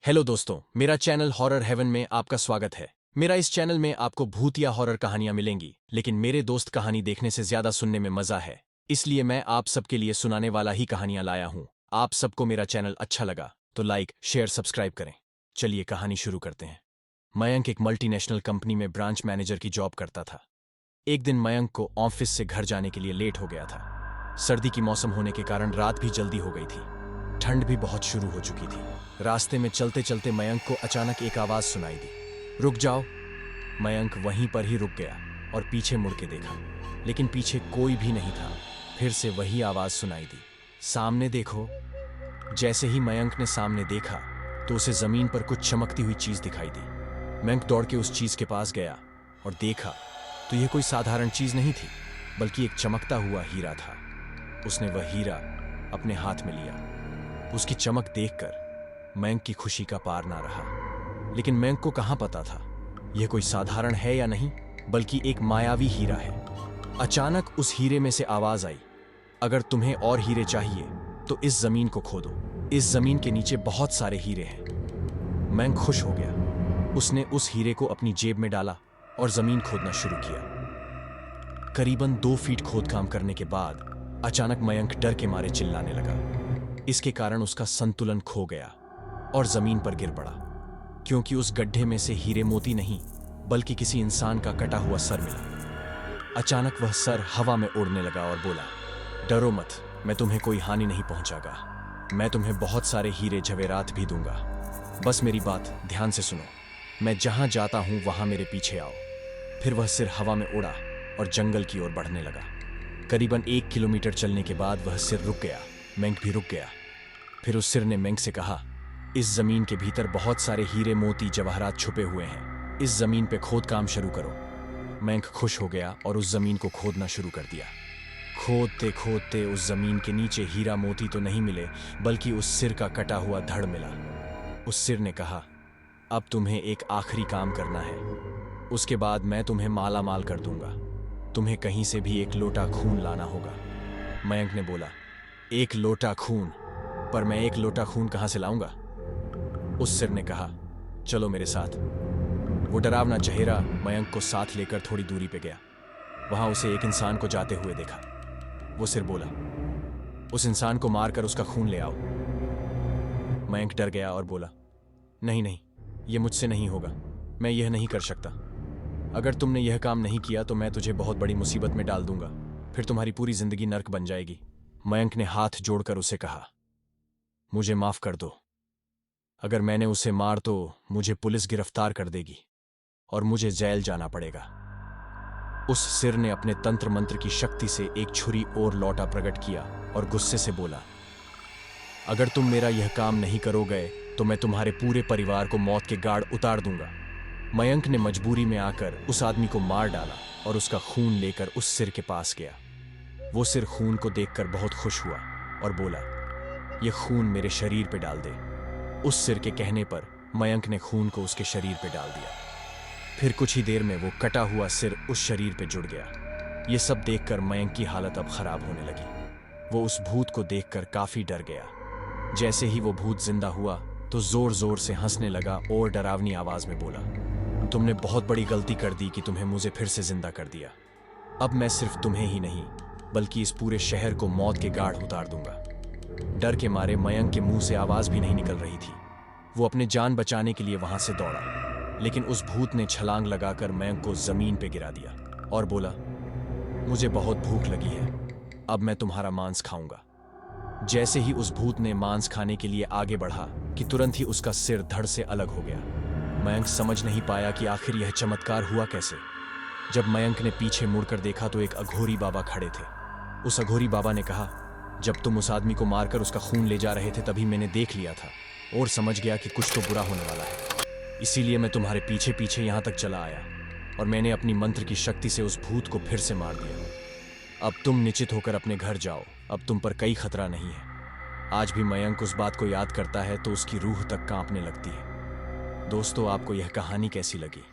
Hello दोस्तों, मेरा channel horror haven में आपका स्वागत है। मेरा इस चैनल में आपको भूत या हॉरर कहानियां मिलेंगी, लेकिन मेरे दोस्त कहानी देखने से ज्यादा सुनने में मजा है। इसलिए मैं आप सबके लिए सुनाने वाला ही कहानियां लाया हूं। आप सबको मेरा चैनल अच्छा लगा तो लाइक, शेयर, सब्सक्राइब करें। चलिए कहानी शुरू करते हैं। मयंक एक मल्टीनेशनल कंपनी में ब्रांच मैनेजर की जॉब करता था। एक दिन मयंक को ऑफिस से घर जाने के लिए लेट हो गया था। सर्दी की मौसम होने के कारण रात भी जल्दी हो गई थी। ठंड भी बहुत शुरू हो चुकी थी। रास्ते में चलते चलते मयंक को अचानक एक आवाज सुनाई दी, रुक जाओ। मयंक वहीं पर ही रुक गया और पीछे मुड़ के देखा, लेकिन पीछे कोई भी नहीं था। फिर से वही आवाज सुनाई दी, सामने देखो। जैसे ही मयंक ने सामने देखा तो उसे जमीन पर कुछ चमकती हुई चीज दिखाई दी। मयंक दौड़ के उस चीज के पास गया और देखा तो यह कोई साधारण चीज नहीं थी, बल्कि एक चमकता हुआ हीरा था। उसने वह हीरा अपने हाथ में लिया। उसकी चमक देखकर मयंक की खुशी का पार ना रहा। लेकिन मयंक को कहां पता था यह कोई साधारण है या नहीं, बल्कि एक मायावी हीरा है। अचानक उस हीरे में से आवाज आई, अगर तुम्हें और हीरे चाहिए तो इस जमीन को खोदो। इस जमीन के नीचे बहुत सारे हीरे हैं। मयंक खुश हो गया। उसने उस हीरे को अपनी जेब में डाला और जमीन खोदना शुरू किया। करीबन 2 फीट खोदकाम करने के बाद अचानक मयंक डर के मारे चिल्लाने लगा। इसके कारण उसका संतुलन खो गया और जमीन पर गिर पड़ा, क्योंकि उस गड्ढे में से हीरे मोती नहीं बल्कि किसी इंसान का कटा हुआ सर मिला। अचानक वह सर हवा में उड़ने लगा और बोला, डरो मत, मैं तुम्हें कोई हानि नहीं पहुंचागा। मैं तुम्हें बहुत सारे हीरे जवेरात भी दूंगा। बस मेरी बात ध्यान से सुनो। मैं जहां जाता हूं वहां मेरे पीछे आओ। फिर वह सिर हवा में उड़ा और जंगल की ओर बढ़ने लगा। करीबन 1 किलोमीटर चलने के बाद वह सिर रुक गया। मयंक भी रुक गया। फिर उस सिर ने मयंक से कहा, इस जमीन के भीतर बहुत सारे हीरे मोती जवाहरात छुपे हुए हैं। इस जमीन पे खोद काम शुरू करो। मयंक खुश हो गया और उस जमीन को खोदना शुरू कर दिया। खोदते खोदते उस जमीन के नीचे हीरा मोती तो नहीं मिले, बल्कि उस सिर का कटा हुआ धड़ मिला। उस सिर ने कहा, अब तुम्हें एक आखिरी काम करना है, उसके बाद मैं तुम्हें माला माल कर दूंगा। तुम्हें कहीं से भी एक लोटा खून लाना होगा। मयंक ने बोला, 1 लोटा खून? पर मैं 1 लोटा खून कहां से लाऊंगा? उस सिर ने कहा, चलो मेरे साथ। वो डरावना चेहरा मयंक को साथ लेकर थोड़ी दूरी पे गया। वहां उसे एक इंसान को जाते हुए देखा। वो सिर बोला, उस इंसान को मारकर उसका खून ले आओ। मयंक डर गया और बोला, नहीं नहीं, यह मुझसे नहीं होगा। मैं यह नहीं कर सकता। अगर तुमने यह काम नहीं किया तो मैं तुझे बहुत बड़ी मुसीबत में डाल दूंगा। फिर तुम्हारी पूरी जिंदगी नर्क बन जाएगी। मयंक ने हाथ जोड़कर उसे कहा, मुझे माफ कर दो। अगर मैंने उसे मार तो मुझे पुलिस गिरफ्तार कर देगी और मुझे जेल जाना पड़ेगा। उस सिर ने अपने तंत्र मंत्र की शक्ति से एक छुरी और लौटा प्रकट किया और गुस्से से बोला, अगर तुम मेरा यह काम नहीं करोगे तो मैं तुम्हारे पूरे परिवार को मौत के गाढ़ उतार दूंगा। मयंक ने मजबूरी में आकर उस आदमी को मार डाला और उसका खून लेकर उस सिर के पास गया। वो सिर खून को देखकर बहुत खुश हुआ और बोला, यह खून मेरे शरीर पे डाल दे। उस सिर के कहने पर मयंक ने खून को उसके शरीर पे डाल दिया। फिर कुछ ही देर में वो कटा हुआ सिर उस शरीर पे जुड़ गया। ये सब देखकर मयंक की हालत अब खराब होने लगी। वो उस भूत को देखकर काफी डर गया। जैसे ही वो भूत जिंदा हुआ तो जोर जोर से हंसने लगा और डरावनी आवाज में बोला, तुमने बहुत बड़ी गलती कर दी कि तुम्हें मुझे फिर से जिंदा कर दिया। अब मैं सिर्फ तुम्हें ही नहीं बल्कि इस पूरे शहर को मौत के गाढ़ उतार दूंगा। डर के मारे मयंक के मुंह से आवाज भी नहीं निकल रही थी। वो अपने जान बचाने के लिए वहां से दौड़ा, लेकिन उस भूत ने छलांग लगाकर मयंक को जमीन पे गिरा दिया और बोला, मुझे बहुत भूख लगी है, अब मैं तुम्हारा मांस खाऊंगा। जैसे ही उस भूत ने मांस खाने के लिए आगे बढ़ा कि तुरंत ही उसका सिर धड़ से अलग हो गया। मयंक समझ नहीं पाया कि आखिर यह चमत्कार हुआ कैसे। जब मयंक ने पीछे मुड़कर देखा तो एक अघोरी बाबा खड़े थे। उस अघोरी बाबा ने कहा, जब तुम उस आदमी को मारकर उसका खून ले जा रहे थे तभी मैंने देख लिया था और समझ गया कि कुछ तो बुरा होने वाला है। इसीलिए मैं तुम्हारे पीछे पीछे यहां तक चला आया और मैंने अपनी मंत्र की शक्ति से उस भूत को फिर से मार दिया। अब तुम निश्चित होकर अपने घर जाओ, अब तुम पर कोई खतरा नहीं है। आज भी मयंक उस बात को याद करता है तो उसकी रूह तक कांपने लगती है। दोस्तों, आपको यह कहानी कैसी लगी?